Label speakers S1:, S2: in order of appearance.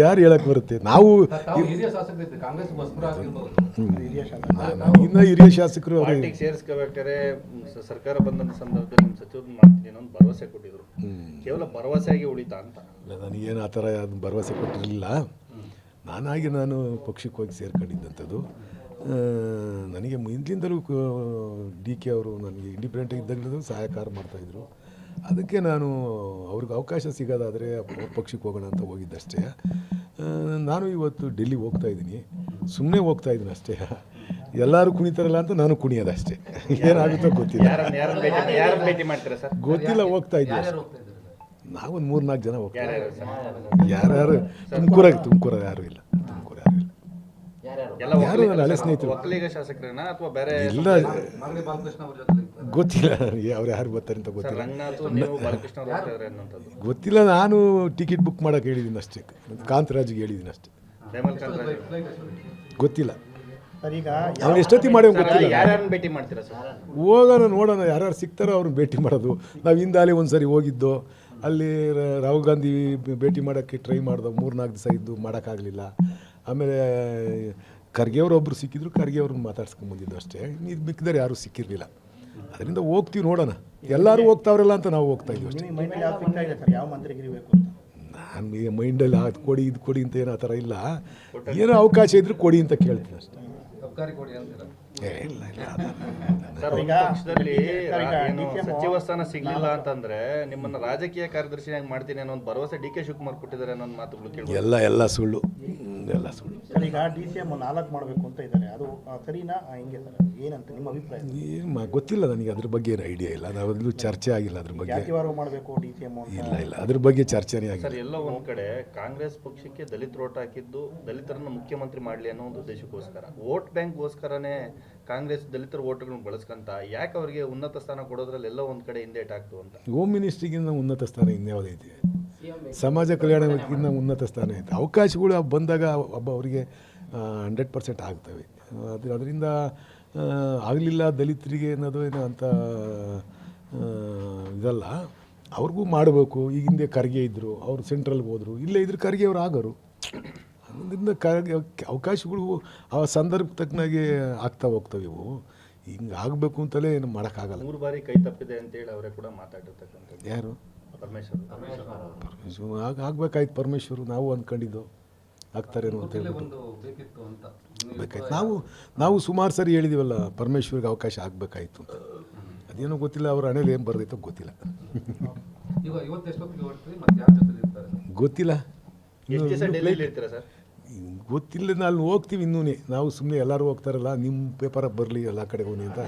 S1: ಯಾರು ಹೇಳಕ್ಕೆ ಬರುತ್ತೆ? ನಾವು ಇನ್ನು ಹಿರಿಯ ಶಾಸಕರು
S2: ಪಾರ್ಟಿಗೆ ಸೇರಿಸ್ಕೋಬೇಕಾದ್ರೆ ಸರ್ಕಾರ ಬಂದಂಥ ಸಂದರ್ಭದಲ್ಲಿ ನಿಮ್ಮ ಸಚಿವರು ಮಾಡ್ತೀನಿ ಅನ್ನೋ ಭರವಸೆ ಕೊಟ್ಟಿದ್ರು. ಕೇವಲ ಭರವಸೆಯಾಗಿ ಉಳಿತಾ ಅಂತ?
S1: ಇಲ್ಲ, ನನಗೇನು ಆ ಥರ ಭರವಸೆ ಕೊಟ್ಟಿರಲಿಲ್ಲ. ನಾನು ಪಕ್ಷಕ್ಕೆ ಹೋಗಿ ಸೇರ್ಕೊಂಡಿದ್ದಂಥದ್ದು. ನನಗೆ ಹಿಂದಿಂದಲೂ ಡಿ ಕೆ ಅವರು ನನಗೆ ಇಂಡಿಪೆಂಡೆಂಟ್ ಇದ್ದಾಗಲೂ ಸಹಾಯಕಾರ ಮಾಡ್ತಾಯಿದ್ರು. ಅದಕ್ಕೆ ನಾನು ಅವ್ರಿಗೆ ಅವಕಾಶ ಸಿಗೋದಾದರೆ ಪಕ್ಷಕ್ಕೆ ಹೋಗೋಣ ಅಂತ ಹೋಗಿದ್ದಷ್ಟೇ. ನಾನು ಇವತ್ತು ಡೆಲ್ಲಿಗೆ ಹೋಗ್ತಾಯಿದ್ದೀನಿ, ಸುಮ್ಮನೆ ಹೋಗ್ತಾಯಿದ್ದೀನಿ ಅಷ್ಟೇ. ಎಲ್ಲರೂ ಕುಣಿತಾರಲ್ಲ ಅಂತ ನಾನು ಕುಣಿಯೋದಷ್ಟೇ. ಏನಾಗುತ್ತೋ ಗೊತ್ತಿಲ್ಲ, ಗೊತ್ತಿಲ್ಲ. ಹೋಗ್ತಾ ಇದ್ದೀವಿ ನಾವೊಂದು 3-4 ಜನ ಹೋಗ್ತೀವಿ. ಯಾರ್ಯಾರು ತುಮಕೂರಾಗ ಯಾರೂ ಇಲ್ಲ. ಯಾರು ಹಳೆ ಸ್ನೇಹಿತರು ಇಲ್ಲ, ಗೊತ್ತಿಲ್ಲ ಅವ್ರು ಯಾರು ಬರ್ತಾರೆ ಅಂತ ಗೊತ್ತಿಲ್ಲ. ನಾನು ಟಿಕೆಟ್ ಬುಕ್ ಮಾಡೋಕೆ ಹೇಳಿದ್ದೀನಿ ಅಷ್ಟೇ, ಕಾಂತರಾಜ್ಗೆ ಹೇಳಿದ್ದೀನಿ ಅಷ್ಟೇ. ಗೊತ್ತಿಲ್ಲ ಅವ್ನು ಎಷ್ಟೊತ್ತಿ ಮಾಡಿ ಗೊತ್ತಿಲ್ಲ. ಹೋಗೋಣ, ನೋಡೋಣ ಯಾರ್ಯಾರು ಸಿಗ್ತಾರೋ ಅವ್ರನ್ನ ಭೇಟಿ ಮಾಡೋದು. ನಾವು ಹಿಂದಾಲೆ ಒಂದು ಸರಿ ಹೋಗಿದ್ದು, ಅಲ್ಲಿ ರಾಹುಲ್ ಗಾಂಧಿ ಭೇಟಿ ಮಾಡೋಕ್ಕೆ ಟ್ರೈ ಮಾಡ್ದೆ. 3-4 ದಿವಸ ಇದ್ದು ಮಾಡೋಕ್ಕಾಗಲಿಲ್ಲ. ಆಮೇಲೆ ಖರ್ಗೆ ಅವರೊಬ್ಬರು ಸಿಕ್ಕಿದ್ರು, ಖರ್ಗೆ ಅವ್ರನ್ನ ಮಾತಾಡ್ಸ್ಕೊಂಬಂದಿದ್ದು ಅಷ್ಟೇ. ಇದು ಮಿಕ್ಕಿದರೆ ಯಾರೂ ಸಿಕ್ಕಿರಲಿಲ್ಲ. ಅದರಿಂದ ಹೋಗ್ತೀವಿ, ನೋಡೋಣ. ಎಲ್ಲರೂ ಹೋಗ್ತಾವ್ರಲ್ಲ ಅಂತ ನಾವು ಹೋಗ್ತಾ ಇದ್ದೀವಿ ಅಷ್ಟೇ. ನಾನು ಈ ಮೈಂಡಲ್ಲಿ ಅದು ಕೊಡಿ ಇದು ಕೊಡಿ ಅಂತ ಏನೋ ಆ ಥರ ಇಲ್ಲ. ಏನೋ ಅವಕಾಶ ಇದ್ರೂ ಕೊಡಿ ಅಂತ ಕೇಳ್ತೀನಿ ಅಷ್ಟೇ.
S2: ಸಚಿವ ಸ್ಥಾನ ಸಿಗ್ಲಿಲ್ಲ ಅಂತಂದ್ರೆ ನಿಮ್ಮನ್ನ ರಾಜಕೀಯ ಕಾರ್ಯದರ್ಶಿಯಾಗಿ ಮಾಡ್ತೀನಿ ಅನ್ನೋ ಒಂದು ಭರವಸೆ ಡಿ ಕೆ ಶಿವಕುಮಾರ್ ಕೊಟ್ಟಿದ್ದಾರೆ ಅನ್ನೋ ಮಾತುಗಳು ಕೇಳಿ
S1: ಎಲ್ಲ ಸುಳ್ಳು.
S3: ಈಗ DCM 4 ಮಾಡಬೇಕು ಅಂತ ಇದ್ದಾರೆ, ಅದು ಸರಿನಾ ಹೆಂಗೆ ಸರ್? ಏನಂತ ನಿಮ್ಮ ಅಭಿಪ್ರಾಯ?
S1: ಗೊತ್ತಿಲ್ಲ ನನಗೆ, ಅದ್ರ ಬಗ್ಗೆ ಏನು ಐಡಿಯಾ ಇಲ್ಲ. ನಾವಲ್ಲೂ ಚರ್ಚೆ ಆಗಿಲ್ಲ ಅದ್ರ ಬಗ್ಗೆ.
S3: ಮಾಡಬೇಕು DCM
S1: ಇಲ್ಲ, ಅದ್ರ ಬಗ್ಗೆ ಚರ್ಚೆನೇ ಆಗಿಲ್ಲ.
S2: ಸರ್, ಎಲ್ಲ ಒಂದ್ ಕಡೆ ಕಾಂಗ್ರೆಸ್ ಪಕ್ಷಕ್ಕೆ ದಲಿತ ಓಟ್ ಹಾಕಿದ್ದು ದಲಿತರನ್ನ ಮುಖ್ಯಮಂತ್ರಿ ಮಾಡಲಿ ಅನ್ನೋ ಒಂದು ಉದ್ದೇಶಕ್ಕೋಸ್ಕರ, ವೋಟ್ ಬ್ಯಾಂಕ್ಗೋಸ್ಕರನೇ ಕಾಂಗ್ರೆಸ್ ದಲಿತರ ಓಟ್ಗಳನ್ನ ಬಳಸ್ಕೊಂತ ಯಾಕೆ ಅವರಿಗೆ ಉನ್ನತ ಸ್ಥಾನ ಕೊಡೋದ್ರಲ್ಲಿ ಎಲ್ಲ ಒಂದ್ ಕಡೆ ಹಿಂದೇಟ್ ಆಗ್ತು ಅಂತ?
S1: ಹೋಮ್ ಮಿನಿಸ್ಟ್ರಿಗಿಂತ ಉನ್ನತ ಸ್ಥಾನ ಇನ್ಯಾವುದೈತೆ? ಸಮಾಜ ಕಲ್ಯಾಣಕ್ಕಿಂತ ಉನ್ನತ ಸ್ಥಾನ ಐತೆ. ಅವಕಾಶಗಳು ಬಂದಾಗ ಅವರಿಗೆ 100% ಆಗ್ತವೆ. ಅದರಿಂದ ಆಗಲಿಲ್ಲ ದಲಿತರಿಗೆ ಅನ್ನೋದು ಏನೋ ಅಂತ ಇದಲ್ಲ. ಅವ್ರಿಗೂ ಮಾಡಬೇಕು. ಈಗ ಹಿಂದೆ ಖರ್ಗೆ ಇದ್ದರು, ಅವರು ಸೆಂಟ್ರಲ್ಗೆ ಹೋದರು. ಇಲ್ಲೇ ಇದ್ರೆ ಖರ್ಗೆ ಅವ್ರು ಆಗೋರು. ಅದರಿಂದ ಅವಕಾಶಗಳು ಆ ಸಂದರ್ಭಕ್ಕೆ ತಕ್ಕನಾಗೆ ಆಗ್ತಾ ಹೋಗ್ತವೆ. ಇವು ಹಿಂಗೆ ಆಗಬೇಕು ಅಂತಲೇ ಏನು ಮಾಡೋಕ್ಕಾಗಲ್ಲ.
S2: 3 ಬಾರಿ ಕೈ ತಪ್ಪಿದೆ ಅಂತೇಳಿ ಅವರೇ ಕೂಡ ಮಾತಾಡಿರ್ತಕ್ಕಂಥದ್ದು.
S1: ಯಾರು?
S2: ಪರಮೇಶ್ವರ್
S1: ಆಗಬೇಕಾಯ್ತು. ಪರಮೇಶ್ವರು ನಾವು ಅಂದ್ಕೊಂಡಿದ್ದು ಆಗ್ತಾರೇನೋ ಅಂತ ಹೇಳ್ಬಿಟ್ಟು ಬೇಕಾಯ್ತು. ನಾವು ಸುಮಾರು ಸರಿ ಹೇಳಿದ್ದೀವಲ್ಲ, ಪರಮೇಶ್ವರ್ಗೆ ಅವಕಾಶ ಆಗಬೇಕಾಯ್ತು ಅಂತ. ಅದೇನೋ ಗೊತ್ತಿಲ್ಲ, ಅವ್ರ ಹಣೆಯಲ್ಲಿ ಏನು ಬರ್ದೈತೋ ಗೊತ್ತಿಲ್ಲ. ಗೊತ್ತಿಲ್ಲ, ಗೊತ್ತಿಲ್ಲ. ನಾನು ಹೋಗ್ತೀವಿ ಇನ್ನೂ. ನಾವು ಸುಮ್ಮನೆ ಎಲ್ಲರೂ ಹೋಗ್ತಾರಲ್ಲ, ನಿಮ್ಮ ಪೇಪರಾಗಿ ಬರಲಿ ಎಲ್ಲ ಕಡೆ ಹೋಗಿ ಅಂತ.